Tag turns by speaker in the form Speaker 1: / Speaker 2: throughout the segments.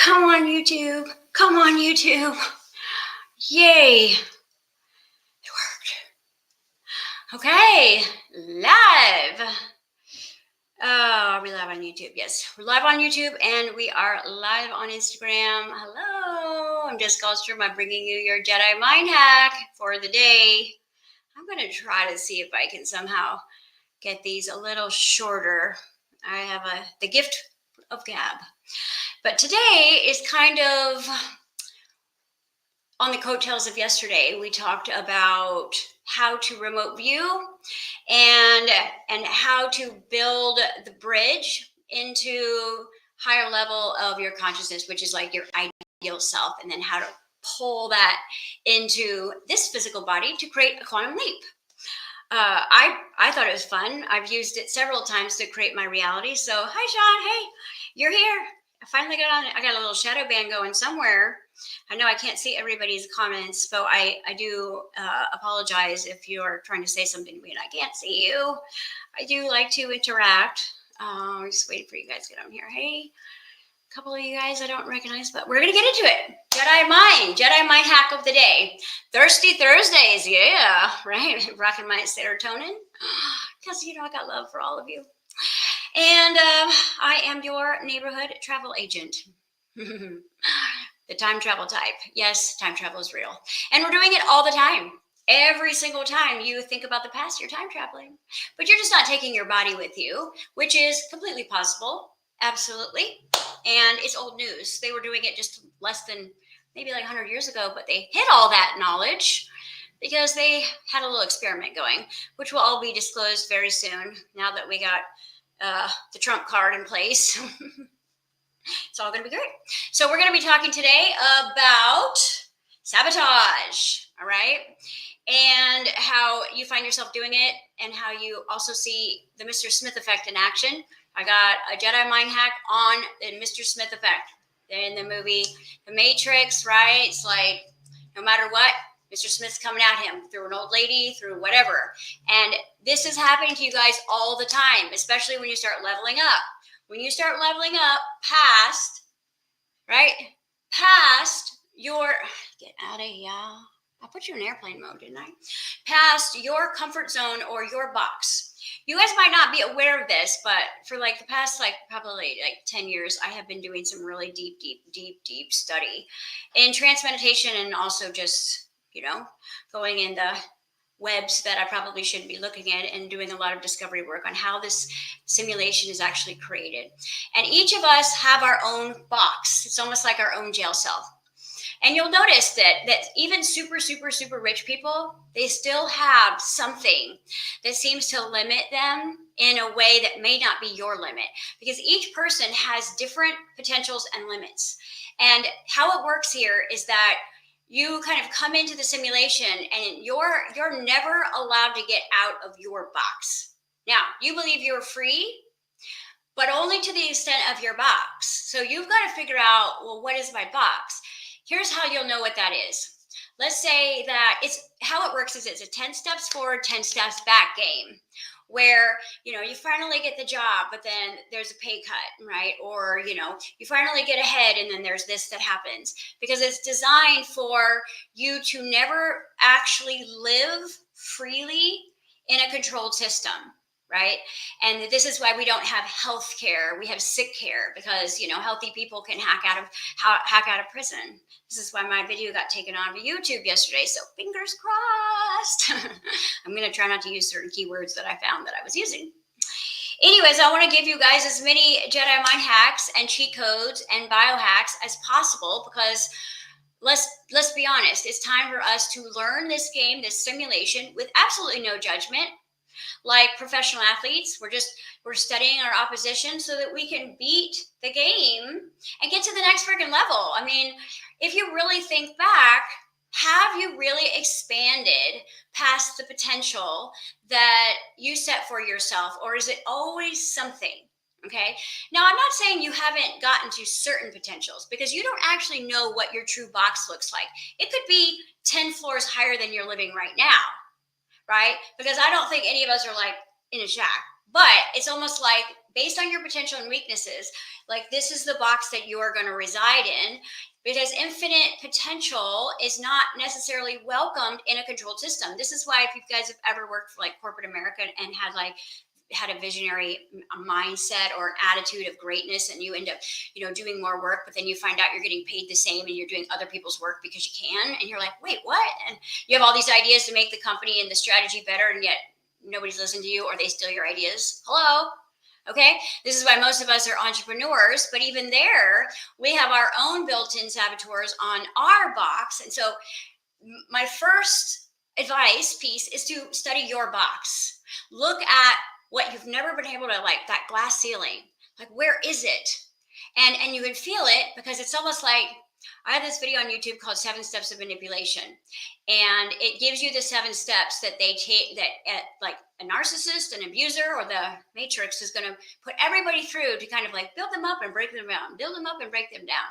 Speaker 1: Come on, YouTube. Come on, YouTube. Yay. It worked. Okay. Live. Are we live on YouTube? Yes, we're live on YouTube and we are live on Instagram. Hello. I'm Jessica Alstrom. I'm bringing you your Jedi Mind Hack for the day. I'm going to try to see if I can somehow get these a little shorter. I have the gift of gab. But today is kind of on the coattails of yesterday. We talked about how to remote view and how to build the bridge into higher level of your consciousness, which is like your ideal self, and then how to pull that into this physical body to create a quantum leap. I thought it was fun. I've used it several times to create my reality. So hi, Sean. Hey, you're here. I finally got on. I got a little shadow band going somewhere. I know I can't see everybody's comments, so I do apologize if you're trying to say something to me and I can't see you. I do like to interact. I'm just waiting for you guys to get on here. Hey, a couple of you guys I don't recognize, but we're going to get into it. Jedi Mind Hack of the day. Thirsty Thursdays, yeah, right? Rocking my serotonin, because, I got love for all of you. And I am your neighborhood travel agent. The time travel type. Yes, time travel is real. And we're doing it all the time. Every single time you think about the past, you're time traveling. But you're just not taking your body with you, which is completely possible. Absolutely. And it's old news. They were doing it just less than maybe like 100 years ago, but they hid all that knowledge because they had a little experiment going, which will all be disclosed very soon now that we got the Trump card in place. It's all going to be great. So we're going to be talking today about sabotage, all right? And how you find yourself doing it and how you also see the Mr. Smith effect in action. I got a Jedi Mind Hack on the Mr. Smith effect in the movie The Matrix, right? It's like no matter what, Mr. Smith's coming at him through an old lady, through whatever. And this is happening to you guys all the time, especially when you start leveling up. When you start leveling up past your, get out of here. I put you in airplane mode, didn't I? Past your comfort zone or your box. You guys might not be aware of this, but for like the past, probably 10 years, I have been doing some really deep study in trance meditation and also just, going in the webs that I probably shouldn't be looking at and doing a lot of discovery work on how this simulation is actually created. And each of us have our own box. It's almost like our own jail cell. And you'll notice that even super rich people, they still have something that seems to limit them in a way that may not be your limit, because each person has different potentials and limits. And how it works here is that you kind of come into the simulation and you're never allowed to get out of your box. Now, you believe you're free, but only to the extent of your box. So you've got to figure out, well, what is my box? Here's how you'll know what that is. Let's say that how it works is it's a 10 steps forward, 10 steps back game, where, you finally get the job, but then there's a pay cut, right? Or, you finally get ahead and then there's this that happens, because it's designed for you to never actually live freely in a controlled system, right? And this is why we don't have health care. We have sick care, because, healthy people can hack out of prison. This is why my video got taken off of YouTube yesterday. So fingers crossed. I'm going to try not to use certain keywords that I found that I was using. Anyways, I want to give you guys as many Jedi Mind hacks and cheat codes and biohacks as possible, because let's be honest, it's time for us to learn this game, this simulation, with absolutely no judgment. Like professional athletes, we're studying our opposition so that we can beat the game and get to the next freaking level. I mean, if you really think back, have you really expanded past the potential that you set for yourself, or is it always something? Okay. Now, I'm not saying you haven't gotten to certain potentials, because you don't actually know what your true box looks like. It could be 10 floors higher than you're living right now. Right? Because I don't think any of us are like in a shack, but it's almost like based on your potential and weaknesses, like this is the box that you are going to reside in, because infinite potential is not necessarily welcomed in a controlled system. This is why if you guys have ever worked for like corporate America and had a visionary mindset or an attitude of greatness, and you end up doing more work, but then you find out you're getting paid the same and you're doing other people's work because you can, and you're like, wait, what? And you have all these ideas to make the company and the strategy better, and yet nobody's listening to you, or they steal your ideas. Hello. Okay, this is why most of us are entrepreneurs, but even there, we have our own built-in saboteurs on our box. And so my first advice piece is to study your box. Look at what you've never been able to, like that glass ceiling. Like, where is it? And you can feel it, because it's almost like, I have this video on YouTube called 7 Steps of Manipulation. And it gives you the 7 steps that they take, that like a narcissist, an abuser, or the matrix is going to put everybody through to kind of like build them up and break them down, build them up and break them down.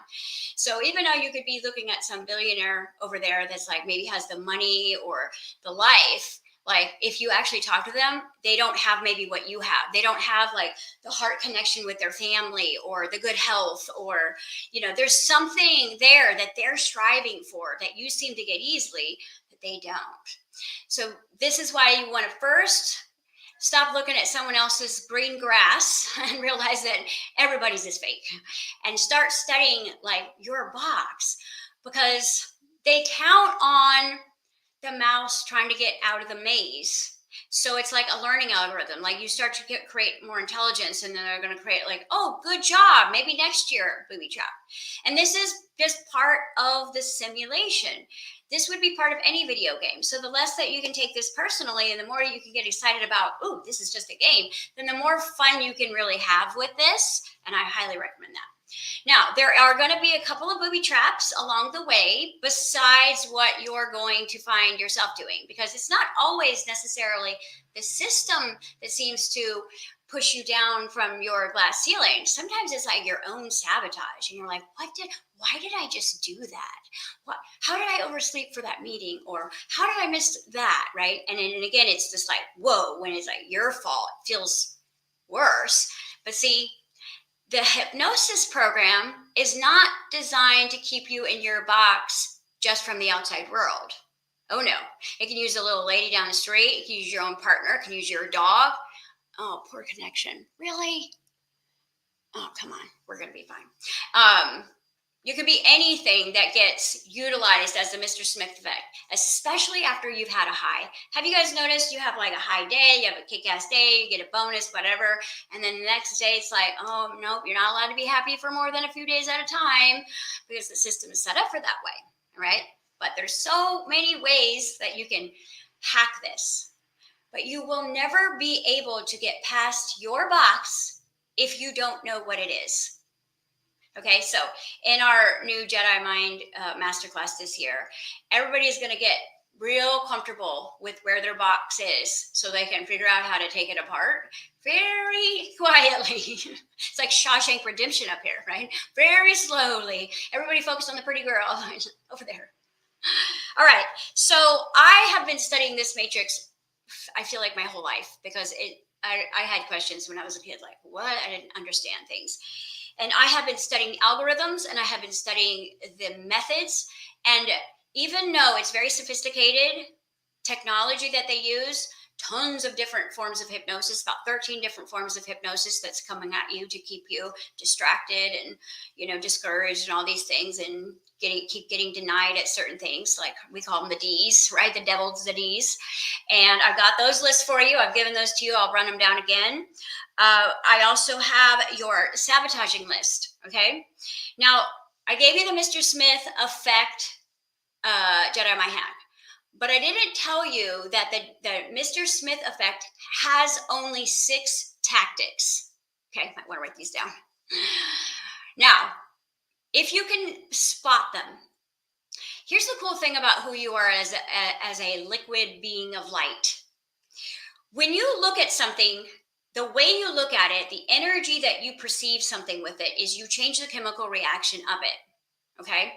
Speaker 1: So even though you could be looking at some billionaire over there that's like maybe has the money or the life, like if you actually talk to them, they don't have maybe what you have. They don't have like the heart connection with their family or the good health, or, there's something there that they're striving for that you seem to get easily that they don't. So this is why you want to first stop looking at someone else's green grass and realize that everybody's is fake, and start studying like your box, because they count on the mouse trying to get out of the maze. So it's like a learning algorithm. Like you start to create more intelligence, and then they're going to create like, oh, good job. Maybe next year, booby trap. And this is just part of the simulation. This would be part of any video game. So the less that you can take this personally, and the more you can get excited about, oh, this is just a game, then the more fun you can really have with this. And I highly recommend that. Now, there are going to be a couple of booby traps along the way besides what you're going to find yourself doing, because it's not always necessarily the system that seems to push you down from your glass ceiling. Sometimes it's like your own sabotage, and you're like, why did I just do that? How did I oversleep for that meeting? Or how did I miss that, right? And again, it's just like, whoa, when it's like your fault, it feels worse. But see, the hypnosis program is not designed to keep you in your box just from the outside world. Oh no, it can use a little lady down the street. It can use your own partner. It can use your dog. Oh, poor connection. Really? Oh, come on. We're going to be fine. You could be anything that gets utilized as the Mr. Smith effect, especially after you've had a high. Have you guys noticed you have like a high day, you have a kick-ass day, you get a bonus, whatever, and then the next day it's like, oh, nope, you're not allowed to be happy for more than a few days at a time, because the system is set up for that way, right? But there's so many ways that you can hack this. But you will never be able to get past your box if you don't know what it is. Okay, so in our new Jedi Mind Masterclass this year, everybody is going to get real comfortable with where their box is, so they can figure out how to take it apart very quietly. It's like Shawshank Redemption up here, right? Very slowly. Everybody focus on the pretty girl over there. All right, so I have been studying this matrix, I feel like my whole life, because I had questions when I was a kid, like, what? I didn't understand things. And I have been studying algorithms, and I have been studying the methods. And even though it's very sophisticated technology that they use, tons of different forms of hypnosis, about 13 different forms of hypnosis that's coming at you to keep you distracted and, discouraged and all these things, and keep getting denied at certain things. Like we call them the D's, right? The devil's the D's. And I've got those lists for you. I've given those to you. I'll run them down again. I also have your sabotaging list. Okay. Now, I gave you the Mr. Smith effect, Jedi Mind Hack, but I didn't tell you that the Mr. Smith effect has only 6 tactics. Okay. Might want to write these down. Now, if you can spot them, here's the cool thing about who you are as a liquid being of light. When you look at something, the way you look at it, the energy that you perceive something with it, is you change the chemical reaction of it. Okay.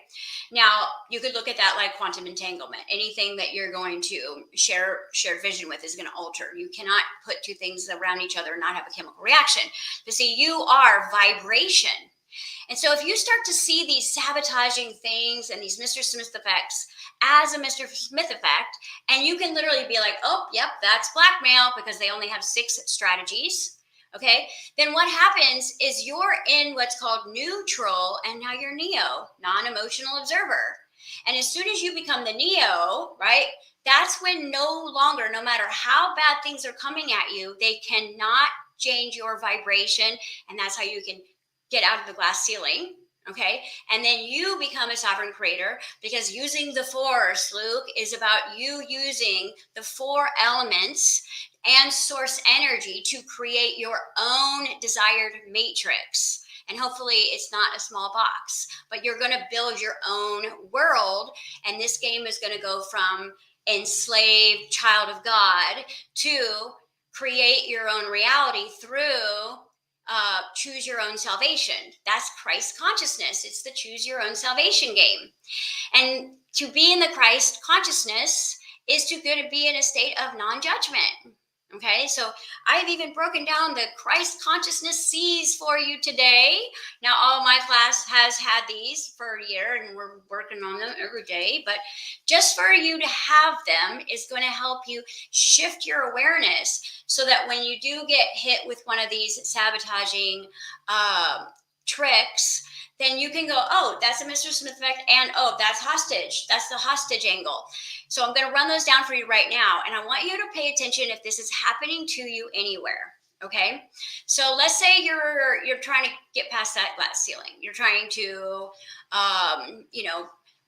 Speaker 1: Now you could look at that like quantum entanglement. Anything that you're going to shared vision with is going to alter. You cannot put two things around each other and not have a chemical reaction. But see, you are vibration. And so if you start to see these sabotaging things and these Mr. Smith effects as a Mr. Smith effect, and you can literally be like, oh, yep, that's blackmail because they only have 6 strategies. Okay, then what happens is you're in what's called neutral, and now you're neo, non-emotional observer. And as soon as you become the neo, right, that's when no longer, no matter how bad things are coming at you, they cannot change your vibration. And that's how you can get out of the glass ceiling. Okay. And then you become a sovereign creator, because using the force, Luke, is about you using the 4 elements and source energy to create your own desired matrix. And hopefully it's not a small box, but you're going to build your own world. And this game is going to go from enslaved child of God to create your own reality through choose your own salvation. That's Christ consciousness. It's the choose your own salvation game. And to be in the Christ consciousness is to be in a state of non-judgment. Okay, so I've even broken down the Christ consciousness C's for you today. Now, all my class has had these for a year, and we're working on them every day. But just for you to have them is going to help you shift your awareness, so that when you do get hit with one of these sabotaging tricks, then you can go, oh, that's a Mr. Smith effect, and oh, that's hostage. That's the hostage angle. So I'm going to run those down for you right now, and I want you to pay attention if this is happening to you anywhere. Okay, so let's say you're trying to get past that glass ceiling. You're trying to,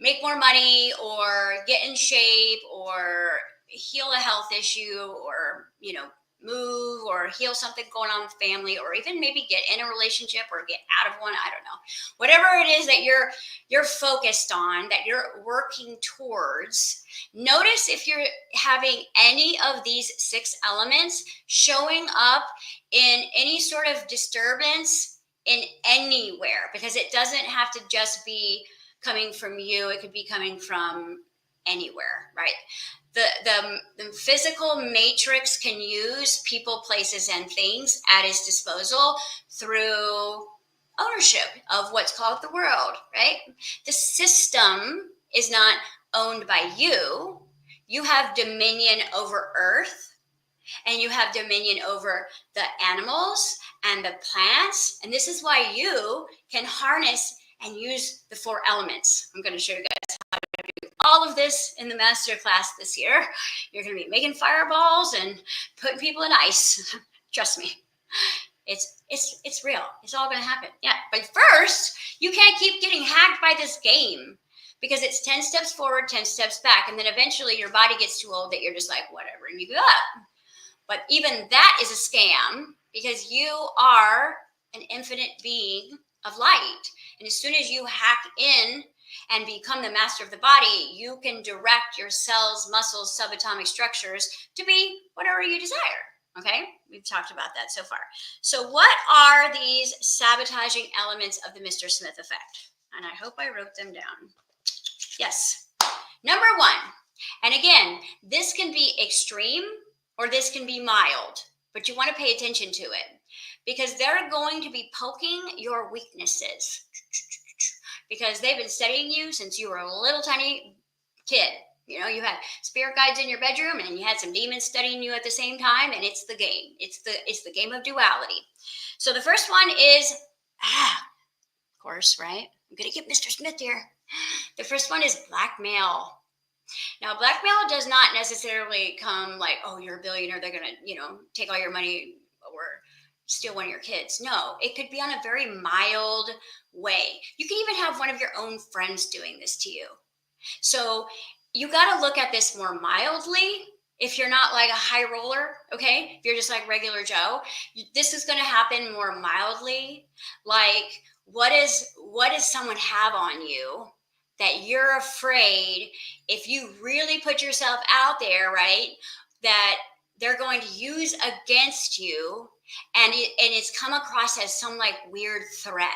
Speaker 1: make more money, or get in shape, or heal a health issue, or move or heal something going on with family, or even maybe get in a relationship or get out of one. I don't know. Whatever it is that you're focused on, that you're working towards, notice if you're having any of these 6 elements showing up in any sort of disturbance in anywhere, because it doesn't have to just be coming from you. It could be coming from anywhere, right? The physical matrix can use people, places, and things at its disposal through ownership of what's called the world, right? The system is not owned by you. You have dominion over Earth, and you have dominion over the animals and the plants. And this is why you can harness and use the 4 elements. I'm going to show you guys how to do all of this in the master class this year. You're going to be making fireballs and putting people in ice. Trust me. It's real. It's all going to happen. Yeah. But first, you can't keep getting hacked by this game, because it's 10 steps forward, 10 steps back. And then eventually your body gets too old that you're just like, whatever, and you give up. But even that is a scam, because you are an infinite being of light. And as soon as you hack in and become the master of the body, you can direct your cells, muscles, subatomic structures to be whatever you desire. Okay, we've talked about that so far. So what are these sabotaging elements of the Mr. Smith effect? And I hope I wrote them down. Yes. Number 1, and again, this can be extreme or this can be mild, but you want to pay attention to it, because they're going to be poking your weaknesses, because they've been studying you since you were a little tiny kid. You had spirit guides in your bedroom, and you had some demons studying you at the same time, and it's the game. It's the game of duality. So the first one is, of course, right? I'm going to get Mr. Smith here. The first one is blackmail. Now, blackmail does not necessarily come like, oh, you're a billionaire, they're going to, take all your money or steal one of your kids. No, it could be on a very mild way. You can even have one of your own friends doing this to you. So you got to look at this more mildly. If you're not like a high roller, okay, if you're just like regular Joe, this is going to happen more mildly. Like, what does someone have on you that you're afraid, if you really put yourself out there, right, that they're going to use against you, and it's come across as some like weird threat.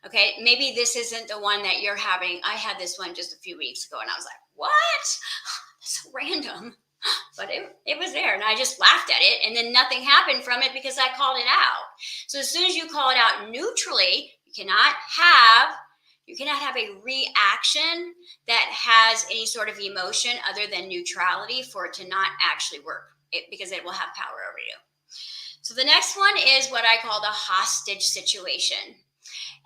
Speaker 1: Okay, maybe this isn't the one that you're having. I had this one just a few weeks ago and I was like, what? That's so random. But it was there and I just laughed at it and then nothing happened from it because I called it out. So as soon as you call it out neutrally, you cannot have a reaction that has any sort of emotion other than neutrality for it to not actually work because it will have power over you. So the next one is what I call the hostage situation.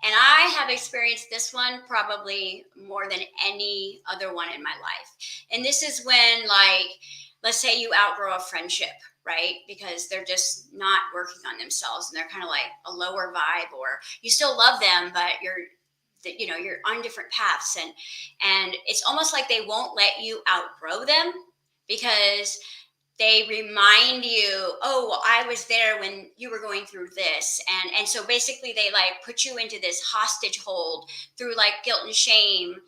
Speaker 1: And I have experienced this one probably more than any other one in my life. And this is when, like, let's say you outgrow a friendship, right? Because they're just not working on themselves and they're kind of like a lower vibe, or you still love them, but you're on different paths, and it's almost like they won't let you outgrow them because they remind you, oh, well, I was there when you were going through this. And so basically they like put you into this hostage hold through like guilt and shame,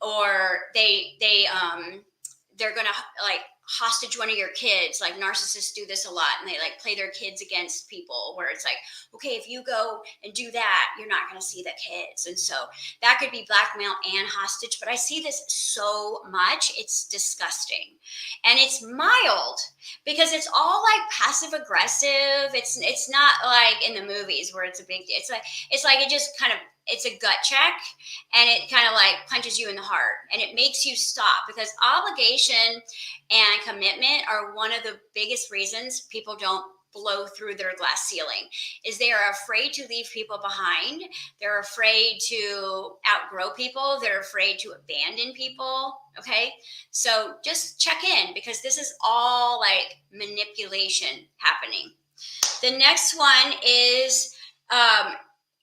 Speaker 1: or they're gonna like hostage one of your kids. Like narcissists do this a lot, and they like play their kids against people where it's like, okay, if you go and do that, you're not going to see the kids. And so that could be blackmail and hostage, but I see this so much. It's disgusting. And it's mild because it's all like passive aggressive. It's not like in the movies where it's a big, it's like it just kind of, it's a gut check, and it kind of like punches you in the heart and it makes you stop, because obligation and commitment are one of the biggest reasons people don't blow through their glass ceiling. Is they are afraid to leave people behind. They're afraid to outgrow people. They're afraid to abandon people. Okay, so just check in, because this is all like manipulation happening. The next one is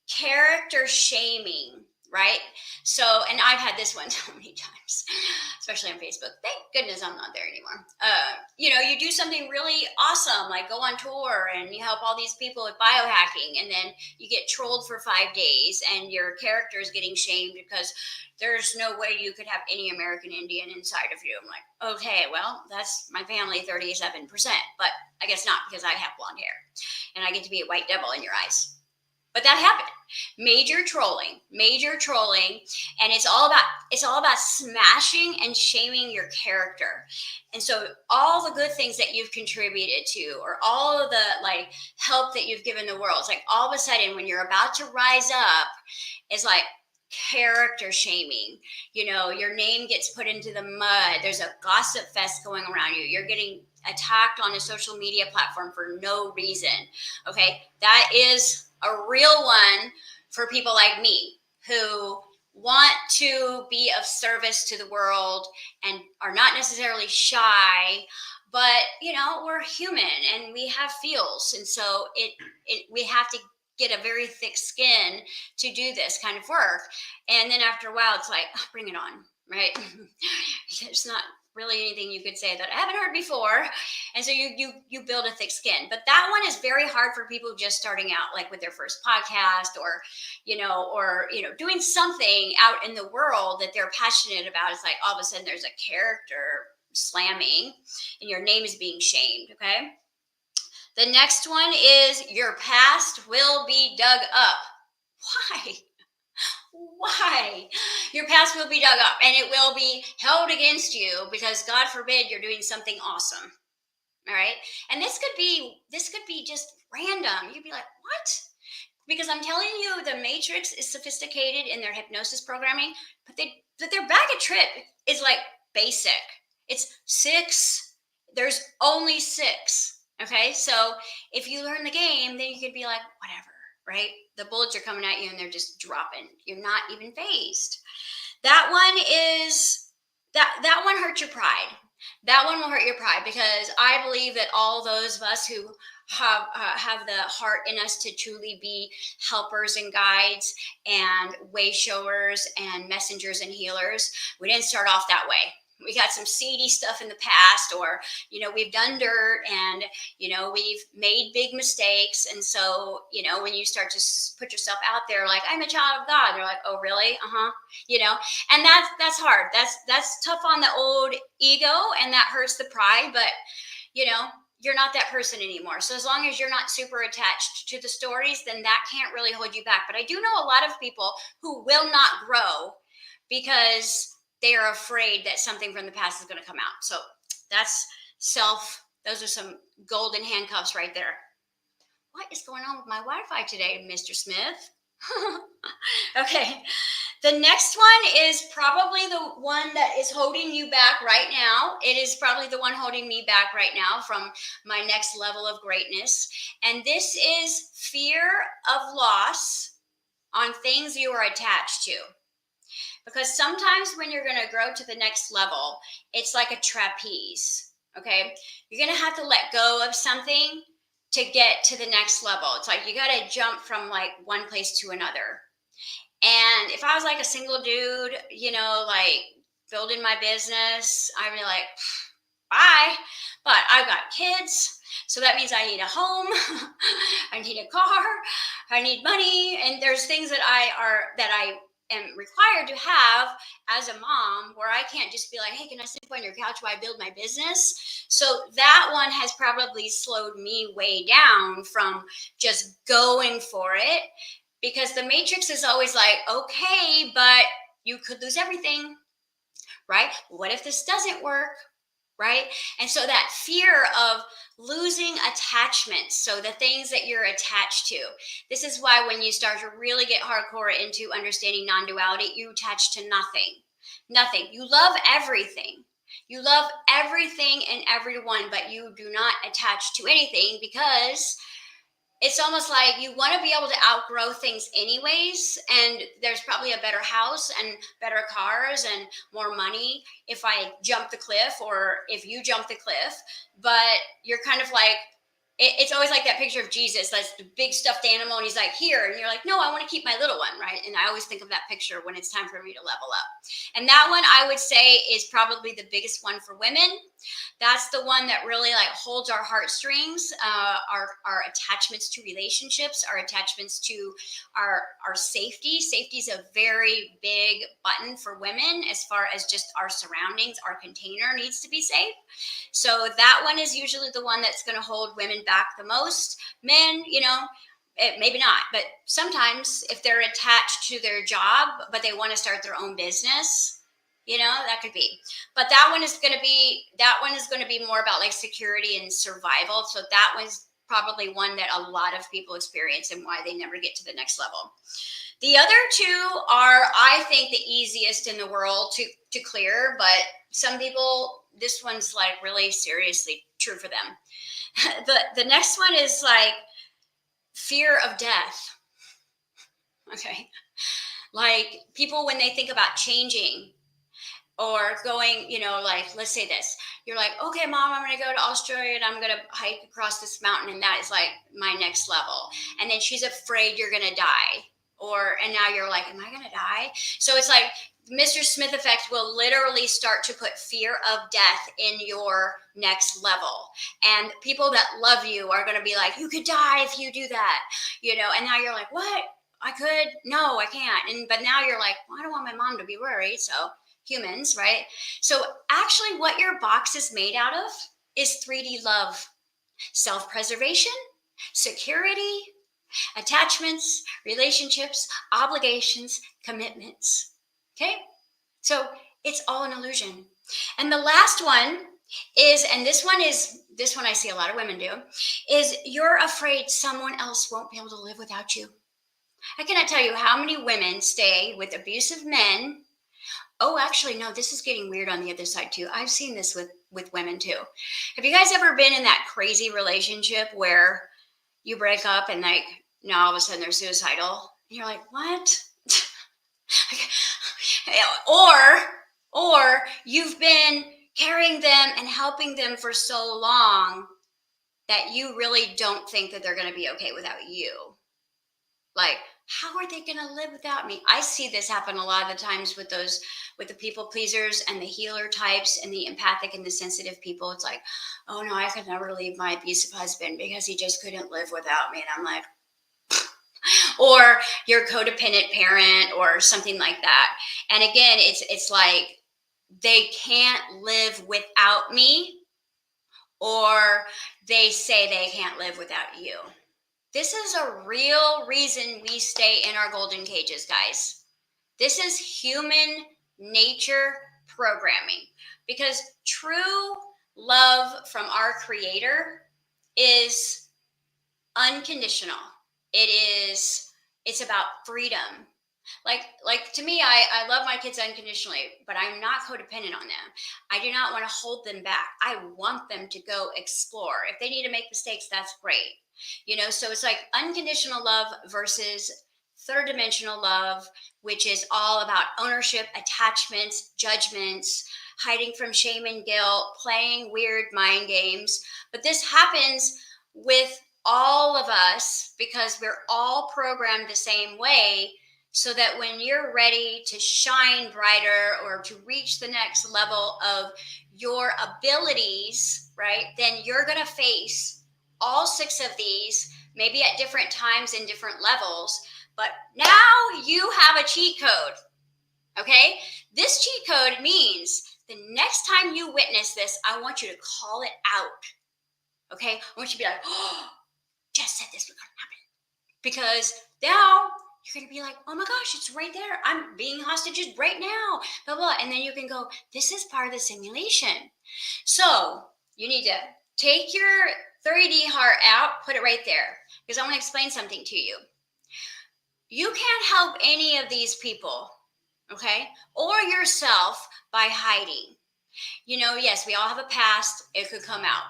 Speaker 1: character shaming, right? So, and I've had this one so many times, especially on Facebook. Thank goodness I'm not there anymore. You do something really awesome, like go on tour and you help all these people with biohacking, and then you get trolled for 5 days and your character is getting shamed because there's no way you could have any American Indian inside of you. I'm like, okay, well, that's my family 37%, but I guess not, because I have blonde hair and I get to be a white devil in your eyes. But that happened. Major trolling, and it's all about smashing and shaming your character. And so all the good things that you've contributed to, or all of the like help that you've given the world, it's like all of a sudden when you're about to rise up, it's like character shaming. Your name gets put into the mud. There's a gossip fest going around you. You're getting attacked on a social media platform for no reason. Okay, that is a real one for people like me who want to be of service to the world and are not necessarily shy, but we're human and we have feels, and so we have to get a very thick skin to do this kind of work. And then after a while it's like, oh, bring it on, right? There's not really anything you could say that I haven't heard before. And so you build a thick skin. But that one is very hard for people just starting out, like with their first podcast, or doing something out in the world that they're passionate about. It's like all of a sudden there's a character slamming and your name is being shamed. Okay. The next one is your past will be dug up. Why? Your past will be dug up and it will be held against you because, God forbid, you're doing something awesome. All right. And this could be just random. You'd be like, what? Because I'm telling you, the Matrix is sophisticated in their hypnosis programming, but their bag of trip is like basic. It's 6. There's only 6. Okay. So if you learn the game, then you could be like, whatever. Right? The bullets are coming at you and they're just dropping. You're not even phased. That one hurts your pride. That one will hurt your pride, because I believe that all those of us who have the heart in us to truly be helpers and guides and way showers and messengers and healers, we didn't start off that way. We got some seedy stuff in the past, or, we've done dirt and, we've made big mistakes. And so, when you start to put yourself out there, like, I'm a child of God, they're like, oh, really? And that's hard. That's tough on the old ego, and that hurts the pride. But, you're not that person anymore. So as long as you're not super attached to the stories, then that can't really hold you back. But I do know a lot of people who will not grow because they are afraid that something from the past is going to come out. So that's those are some golden handcuffs right there. What is going on with my Wi-Fi today, Mr. Smith? Okay. The next one is probably the one that is holding you back right now. It is probably the one holding me back right now from my next level of greatness. And this is fear of loss on things you are attached to. Because sometimes when you're going to grow to the next level, it's like a trapeze. Okay. You're going to have to let go of something to get to the next level. It's like you got to jump from like one place to another. And if I was like a single dude, like building my business, I'd be like, bye. But I've got kids. So that means I need a home. I need a car. I need money. And there's things that I am required to have as a mom where I can't just be like, hey, can I sleep on your couch while I build my business? So that one has probably slowed me way down from just going for it. Because the matrix is always like, okay, but you could lose everything, right? What if this doesn't work, right? And so that fear of losing attachments, so the things that you're attached to. This is why when you start to really get hardcore into understanding non-duality, you attach to nothing. Nothing. You love everything. You love everything and everyone, but you do not attach to anything because it's almost like you want to be able to outgrow things anyways. And there's probably a better house and better cars and more money if I jump the cliff or if you jump the cliff. But you're kind of like, it's always like that picture of Jesus, that's the big stuffed animal. And he's like, here. And you're like, no, I want to keep my little one, right? And I always think of that picture when it's time for me to level up. And that one I would say is probably the biggest one for women. That's the one that really like holds our heartstrings, our attachments to relationships, our attachments to our safety. Safety is a very big button for women as far as just our surroundings. Our container needs to be safe. So that one is usually the one that's going to hold women back the most. Men, maybe not, but sometimes if they're attached to their job, but they want to start their own business, that could be. But that one is going to be more about like security and survival. So that one's probably one that a lot of people experience and why they never get to the next level. The other two are, I think, the easiest in the world to clear, but some people, this one's like really seriously true for them. The next one is like fear of death. Okay. Like people, when they think about changing or going, like, let's say this, you're like, okay, mom, I'm going to go to Australia and I'm going to hike across this mountain. And that is like my next level. And then she's afraid you're going to die. And now you're like, am I going to die? So it's like Mr. Smith effect will literally start to put fear of death in your next level. And people that love you are going to be like, you could die if you do that, and now you're like, what? I could? No, I can't. But now you're like, well, I don't want my mom to be worried. So humans, right? So actually what your box is made out of is 3D love, self-preservation, security, attachments, relationships, obligations, commitments. Okay? So it's all an illusion. And the last one is, and this one I see a lot of women do, is you're afraid someone else won't be able to live without you. I cannot tell you how many women stay with abusive men. Oh, actually, no, this is getting weird on the other side too. I've seen this with women too. Have you guys ever been in that crazy relationship where you break up and like, now all of a sudden they're suicidal? And you're like, what? or you've been carrying them and helping them for so long that you really don't think that they're going to be okay without you. Like, how are they going to live without me? I see this happen a lot of the times with the people pleasers and the healer types and the empathic and the sensitive people. It's like, oh no, I could never leave my abusive husband because he just couldn't live without me. And I'm like, or your codependent parent or something like that. And again, it's like, they can't live without me, or they say they can't live without you. This is a real reason we stay in our golden cages, guys. This is human nature programming, because true love from our creator is unconditional. It's about freedom. Like to me, I love my kids unconditionally, but I'm not codependent on them. I do not want to hold them back. I want them to go explore. If they need to make mistakes, that's great. So it's like unconditional love versus third dimensional love, which is all about ownership, attachments, judgments, hiding from shame and guilt, playing weird mind games. But this happens with all of us because we're all programmed the same way, so that when you're ready to shine brighter or to reach the next level of your abilities, right, then you're going to face all six of these, maybe at different times in different levels. But now you have a cheat code. Okay? This cheat code means the next time you witness this, I want you to call it out. Okay? I want you to be like, oh, Jess said this was going to happen. Because now you're going to be like, oh my gosh, it's right there. I'm being hostages right now. Blah, blah. And then you can go, this is part of the simulation. So you need to take your 3D heart out, put it right there. Because I want to explain something to you. You can't help any of these people, okay, or yourself by hiding. Yes, we all have a past. It could come out,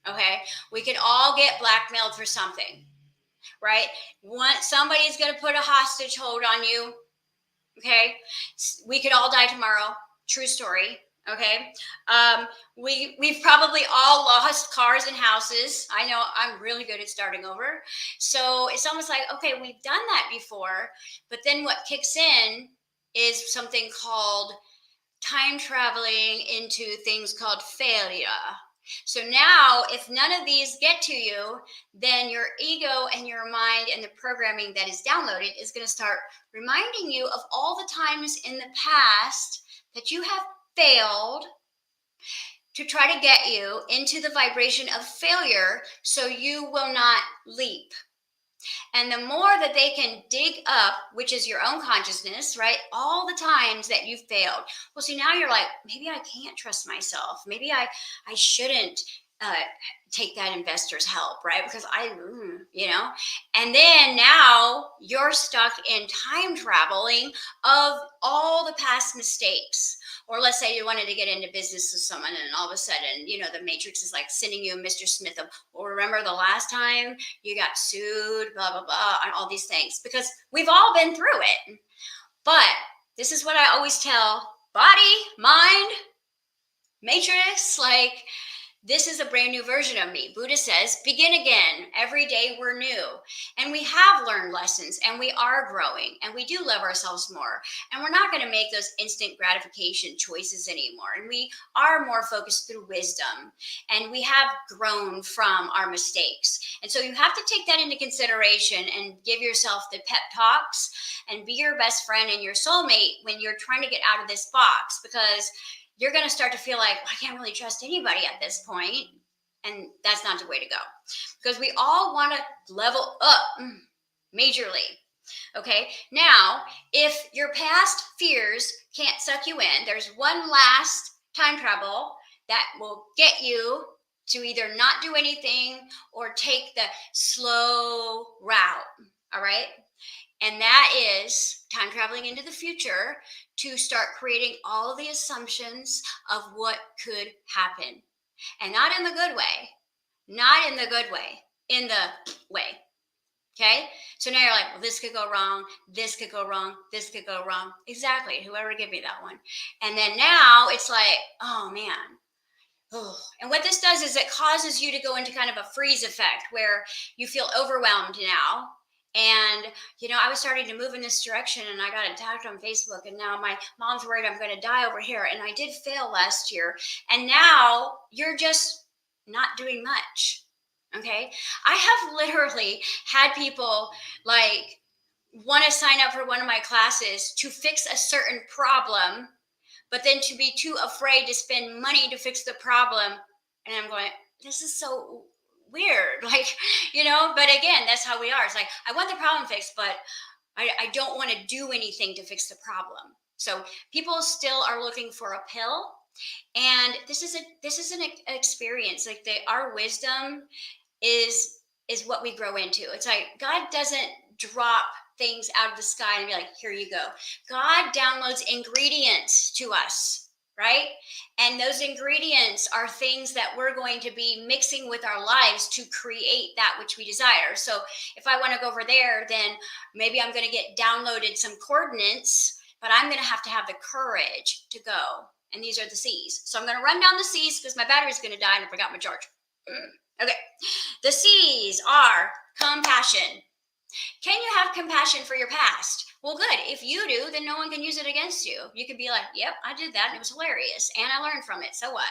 Speaker 1: okay? We could all get blackmailed for something, right? Somebody's going to put a hostage hold on you, okay? We could all die tomorrow. True story. Okay. We've probably all lost cars and houses. I know I'm really good at starting over. So it's almost like, okay, we've done that before, but then what kicks in is something called time traveling into things called failure. So now, if none of these get to you, then your ego and your mind and the programming that is downloaded is going to start reminding you of all the times in the past that you have failed, to try to get you into the vibration of failure so you will not leap. And the more that they can dig up, which is your own consciousness, right? All the times that you failed. Well, see, now you're like, maybe I can't trust myself. Maybe I shouldn't take that investor's help, right? Because and then now you're stuck in time traveling of all the past mistakes. Or let's say you wanted to get into business with someone and all of a sudden, the matrix is like sending you a Mr. Smith of, well, remember the last time you got sued, blah, blah, blah, and all these things, because we've all been through it. But this is what I always tell body, mind, matrix, like, this is a brand new version of me. Buddha says, begin again. Every day we're new. And we have learned lessons and we are growing and we do love ourselves more. And we're not going to make those instant gratification choices anymore. And we are more focused through wisdom. And we have grown from our mistakes. And so you have to take that into consideration and give yourself the pep talks and be your best friend and your soulmate when you're trying to get out of this box, because you're going to start to feel like, well, I can't really trust anybody at this point. And that's not the way to go, because we all want to level up majorly. Okay. Now, if your past fears can't suck you in, there's one last time travel that will get you to either not do anything or take the slow route. All right. And that is time traveling into the future to start creating all of the assumptions of what could happen. And not in the good way. Not in the good way. In the way. Okay? So now you're like, well, this could go wrong. This could go wrong. This could go wrong. Exactly. Whoever gave me that one. And then now it's like, oh, man. Oh. And what this does is it causes you to go into kind of a freeze effect where you feel overwhelmed now. And, I was starting to move in this direction and I got attacked on Facebook, and now my mom's worried I'm going to die over here. And I did fail last year. And now you're just not doing much. Okay. I have literally had people like want to sign up for one of my classes to fix a certain problem, but then to be too afraid to spend money to fix the problem. And I'm going, this is so weird. Like, but again, that's how we are. It's like, I want the problem fixed, but I don't want to do anything to fix the problem. So people still are looking for a pill. And this is an experience. Like our wisdom is what we grow into. It's like God doesn't drop things out of the sky and be like, here you go. God downloads ingredients to us, right? And those ingredients are things that we're going to be mixing with our lives to create that which we desire. So if I want to go over there, then maybe I'm going to get downloaded some coordinates, but I'm going to have the courage to go. And these are the C's. So I'm going to run down the C's because my battery's going to die and I forgot my charge. Okay. The C's are compassion. Can you have compassion for your past? Well, good. If you do, then no one can use it against you. You could be like, yep, I did that and it was hilarious and I learned from it. So what?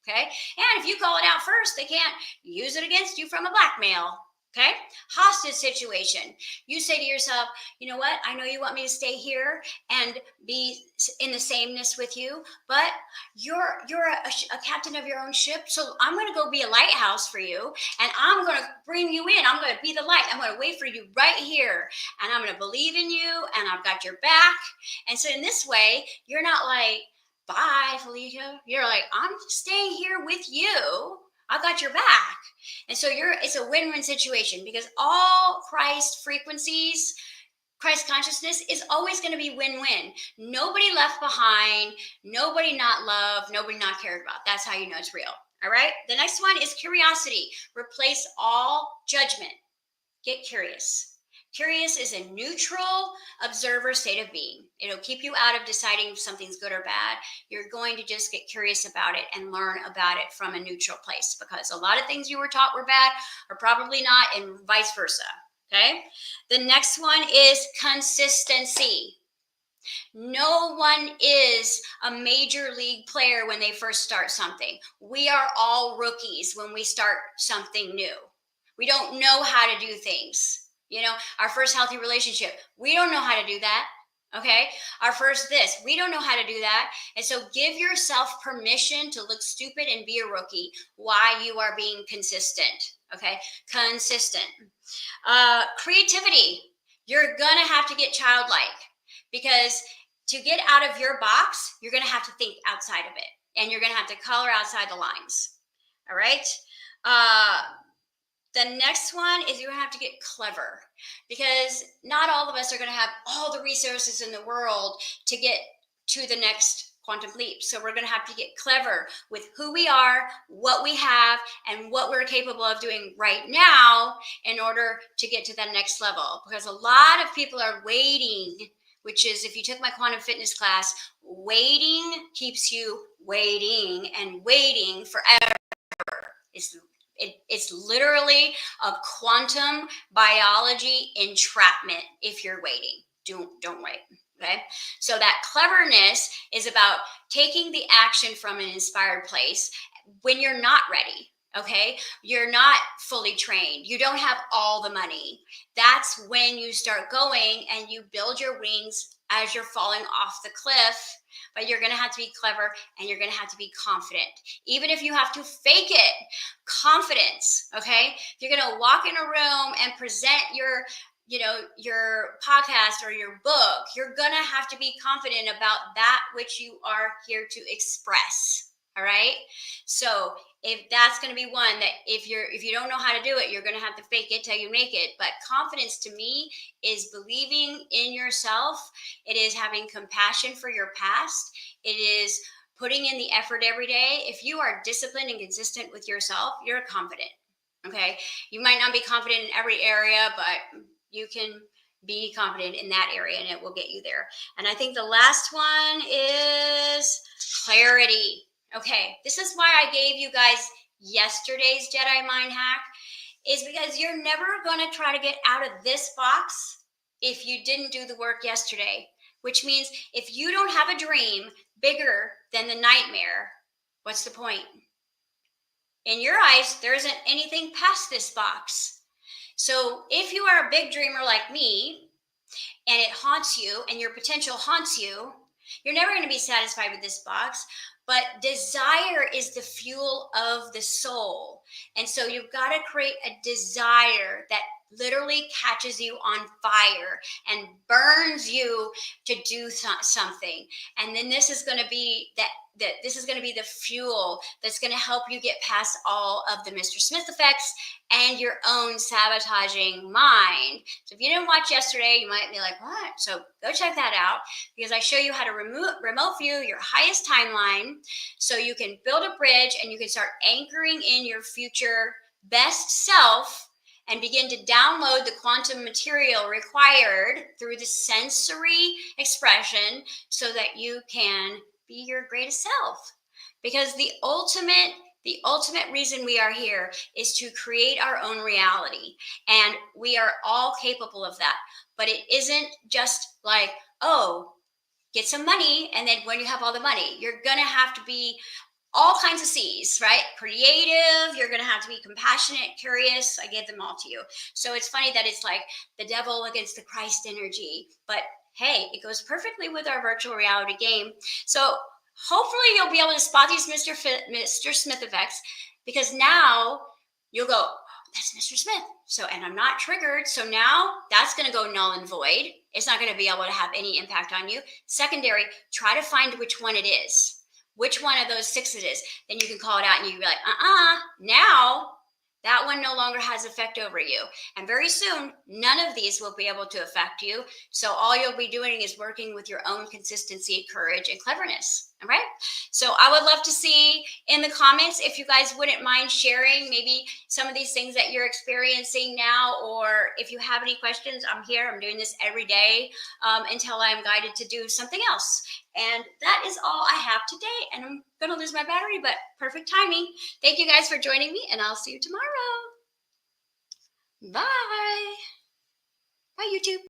Speaker 1: Okay. And if you call it out first, they can't use it against you from a blackmail. Okay. Hostage situation. You say to yourself, you know what? I know you want me to stay here and be in the sameness with you, but you're a captain of your own ship. So I'm going to go be a lighthouse for you and I'm going to bring you in. I'm going to be the light. I'm going to wait for you right here and I'm going to believe in you and I've got your back. And so in this way, you're not like, bye, Felicia. You're like, I'm staying here with you. I've got your back. And so it's a win-win situation because all Christ frequencies, Christ consciousness is always going to be win-win. Nobody left behind, nobody not loved, nobody not cared about. That's how you know it's real. All right. The next one is curiosity. Replace all judgment. Get curious. Curious is a neutral observer state of being. It'll keep you out of deciding if something's good or bad. You're going to just get curious about it and learn about it from a neutral place because a lot of things you were taught were bad are probably not, and vice versa. Okay. The next one is consistency. No one is a major league player when they first start something. We are all rookies when we start something new. We don't know how to do things. Our first healthy relationship, we don't know how to do that. Okay. Our first this, we don't know how to do that. And so give yourself permission to look stupid and be a rookie while you are being consistent. Okay. Consistent. Creativity. You're going to have to get childlike because to get out of your box, you're going to have to think outside of it and you're going to have to color outside the lines. All right. The next one is you're going to have to get clever because not all of us are going to have all the resources in the world to get to the next quantum leap. So we're going to have to get clever with who we are, what we have, and what we're capable of doing right now in order to get to that next level. Because a lot of people are waiting, which is if you took my quantum fitness class, waiting keeps you waiting and waiting forever. It's literally a quantum biology entrapment if you're waiting. Don't wait. Okay. So that cleverness is about taking the action from an inspired place when you're not ready. Okay. You're not fully trained. You don't have all the money. That's when you start going and you build your wings as you're falling off the cliff. But you're going to have to be clever and you're going to have to be confident. Even if you have to fake it, confidence, okay? If you're going to walk in a room and present your podcast or your book, you're going to have to be confident about that which you are here to express, all right? So if that's going to be one that if you don't know how to do it, you're going to have to fake it till you make it. But confidence to me is believing in yourself. It is having compassion for your past. It is putting in the effort every day. If you are disciplined and consistent with yourself, you're confident. Okay. You might not be confident in every area, but you can be confident in that area and it will get you there. And I think the last one is clarity. Okay, this is why I gave you guys yesterday's Jedi Mind Hack, is because you're never going to try to get out of this box if you didn't do the work yesterday, which means if you don't have a dream bigger than the nightmare, what's the point? In your eyes, there isn't anything past this box. So if you are a big dreamer like me and it haunts you and your potential haunts you, you're never going to be satisfied with this box. But desire is the fuel of the soul. And so you've got to create a desire that literally catches you on fire and burns you to do something. And then this is going to be that this is going to be the fuel that's going to help you get past all of the Mr. Smith effects and your own sabotaging mind. So if you didn't watch yesterday, you might be like, what? So go check that out, because I show you how to remote view your highest timeline so you can build a bridge and you can start anchoring in your future best self and begin to download the quantum material required through the sensory expression so that you can be your greatest self. Because the ultimate reason we are here is to create our own reality, and we are all capable of that. But it isn't just like, oh, get some money, and then when you have all the money, you're gonna have to be all kinds of C's, right? Creative, you're going to have to be compassionate, curious. I gave them all to you. So it's funny that it's like the devil against the Christ energy. But hey, it goes perfectly with our virtual reality game. So hopefully you'll be able to spot these Mr. Smith effects, because now you'll go, oh, that's Mr. Smith. So, and I'm not triggered. So now that's going to go null and void. It's not going to be able to have any impact on you. Secondary, try to find which one it is. Which one of those 6 it is, then you can call it out and you can be like, now that one no longer has effect over you. And very soon, none of these will be able to affect you. So all you'll be doing is working with your own consistency, courage, and cleverness. All right. So I would love to see in the comments if you guys wouldn't mind sharing maybe some of these things that you're experiencing now, or if you have any questions, I'm here. I'm doing this every day until I'm guided to do something else. And that is all I have today. And I'm going to lose my battery, but perfect timing. Thank you guys for joining me, and I'll see you tomorrow. Bye. Bye, YouTube.